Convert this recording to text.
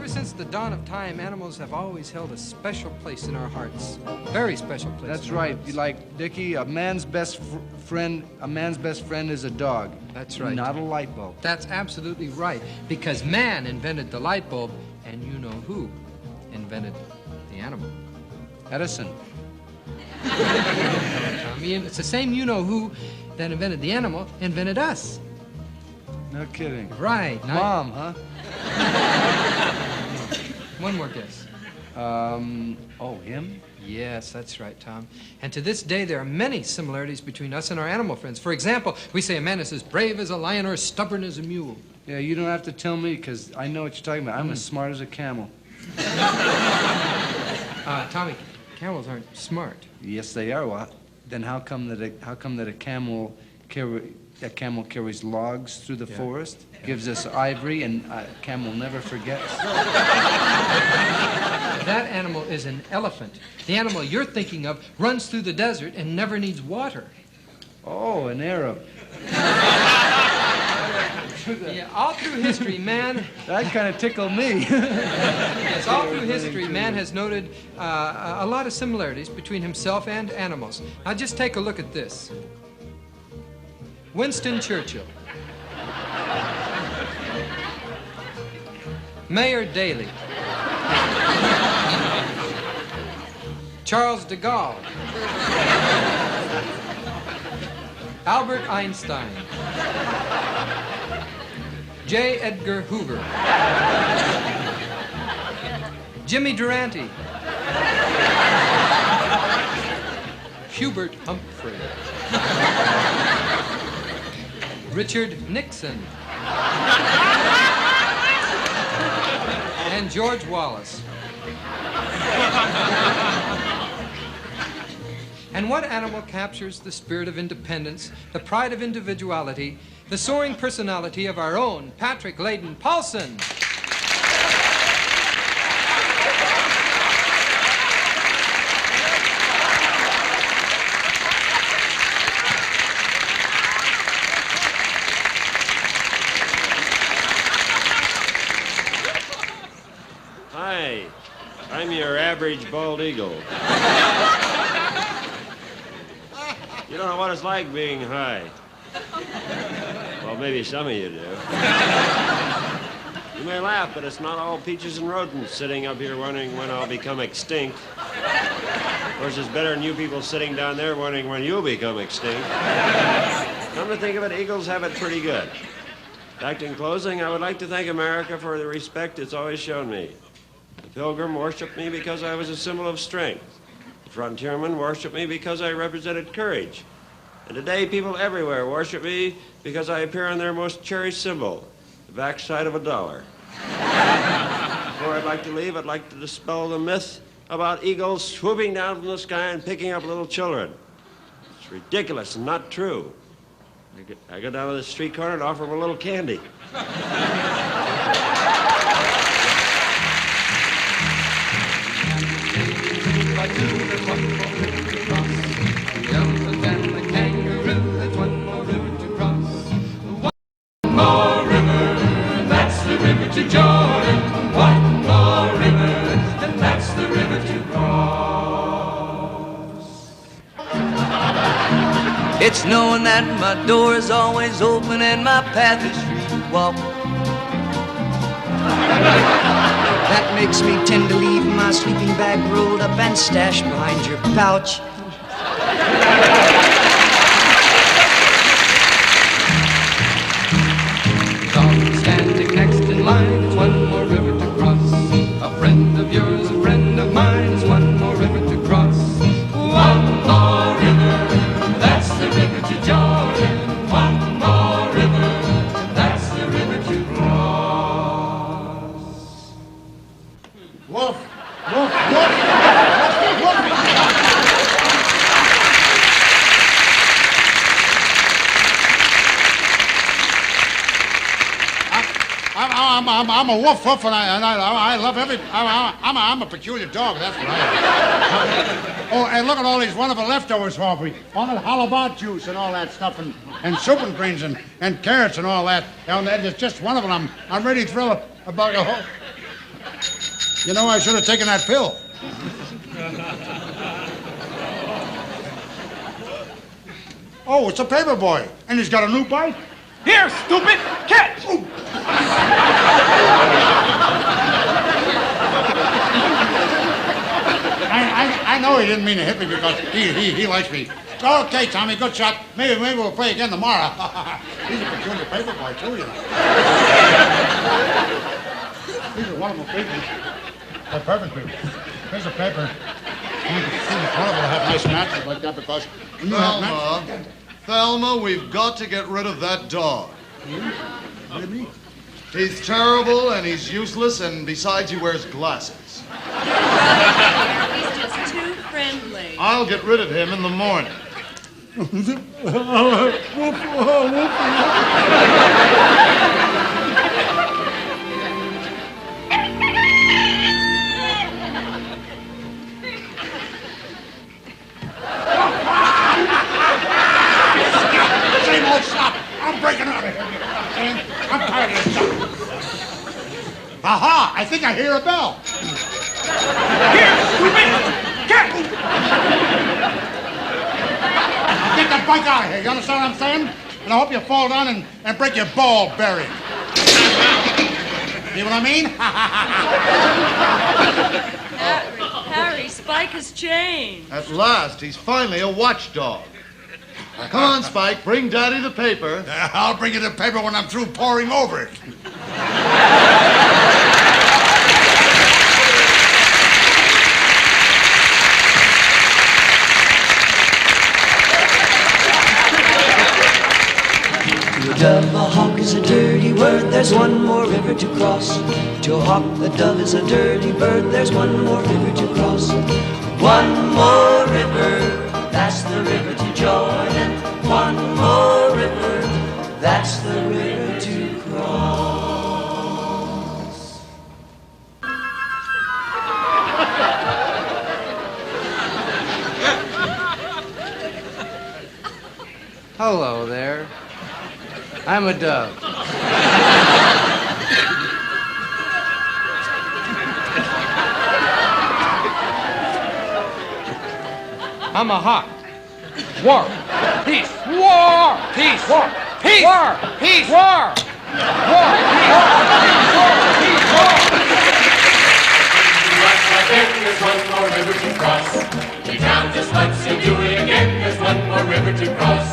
Ever since the dawn of time, animals have always held a special place in our hearts. Very special place. That's right. You like, Dickie, a man's best friend is a dog. That's right. Not a light bulb. That's absolutely right. Because man invented the light bulb, and you know who invented the animal. Edison. Tommy, it's the same you-know-who that invented the animal, invented us. No kidding. Right. Mom, huh? One more guess. Him? Yes, that's right, Tom. And to this day, there are many similarities between us and our animal friends. For example, we say a man is as brave as a lion or as stubborn as a mule. Yeah, you don't have to tell me, because I know what you're talking about. I'm as smart as a camel. Tommy, camels aren't smart. Yes, they are. Well, then how come that a camel carries logs through the forest, gives us ivory, and a camel never forgets? That animal is an elephant. The animal you're thinking of runs through the desert and never needs water. Oh, an Arab. Yeah, all through history, man... That kind of tickled me. Yes, all through history, man has noted a lot of similarities between himself and animals. Now, just take a look at this. Winston Churchill. Mayor Daley. Charles de Gaulle. Albert Einstein. J. Edgar Hoover. Jimmy Durante. Hubert Humphrey. Richard Nixon. And George Wallace. And what animal captures the spirit of independence, the pride of individuality, the soaring personality of our own Patrick Layden Paulsen? Hi, I'm your average bald eagle. You don't know what it's like being high. Well, maybe some of you do. You may laugh, but it's not all peaches and rodents sitting up here wondering when I'll become extinct. Of course, it's better than you people sitting down there wondering when you'll become extinct. Come to think of it, eagles have it pretty good. In fact, in closing, I would like to thank America for the respect it's always shown me. The Pilgrim worshipped me because I was a symbol of strength. The frontierman worshipped me because I represented courage. And today, people everywhere worship me because I appear on their most cherished symbol, the backside of a dollar. Before I'd like to leave, I'd like to dispel the myth about eagles swooping down from the sky and picking up little children. It's ridiculous and not true. I go down to the street corner and offer them a little candy. To Jordan, one more river, and that's the river to cross. It's knowing that my door is always open and my path is free to walk. That makes me tend to leave my sleeping bag rolled up and stashed behind your pouch. Standing next in line is one more river to cross. A friend of yours, a friend of mine is one more river to cross. One more river, that's the river to Jordan. One more river, that's the river to cross. Woof, woof, woof, woof. I'm a woof woof, and I love every. I'm a peculiar dog. That's what I am. Oh, and look at all these wonderful leftovers for me. All that halibut juice and all that stuff, and soup and greens and carrots and all that. And it's just one of them. I'm really thrilled about the whole. You know, I should have taken that pill. Oh, it's a paper boy, and he's got a new bike. Here, stupid, catch! Ooh. I know he didn't mean to hit me because he likes me. Okay, Tommy, good shot. Maybe we'll play again tomorrow. He's a peculiar paper boy, too, you know. These are wonderful people. They're perfect people. Here's a paper. It's wonderful to have nice matches like that because when you have matches... Thelma, we've got to get rid of that dog. What do you mean? He's terrible and he's useless, and besides, he wears glasses. He's just too friendly. I'll get rid of him in the morning. Same old stuff. I'm breaking out of here. I'm tired of this stuff. Aha! I think I hear a bell. Here, stupid, catch! Get that bike out of here. You understand what I'm saying? And I hope you fall down and break your ball bearing. See what I mean? Harry, Spike has changed. At last, he's finally a watchdog. Come on, Spike, bring Daddy the paper. I'll bring you the paper when I'm through poring over it. To a dove, a hawk is a dirty word, there's one more river to cross. To a hawk, the dove is a dirty bird, there's one more river to cross. One more river, that's the river to Jordan. One more river, that's the river to cross. Hello there. I'm a dove. I'm a hawk. War. Peace. War. Peace. War. Peace. War. Peace. War. War. Peace. War. There's one more river to cross. The town just lets you do it again. There's one more river to cross.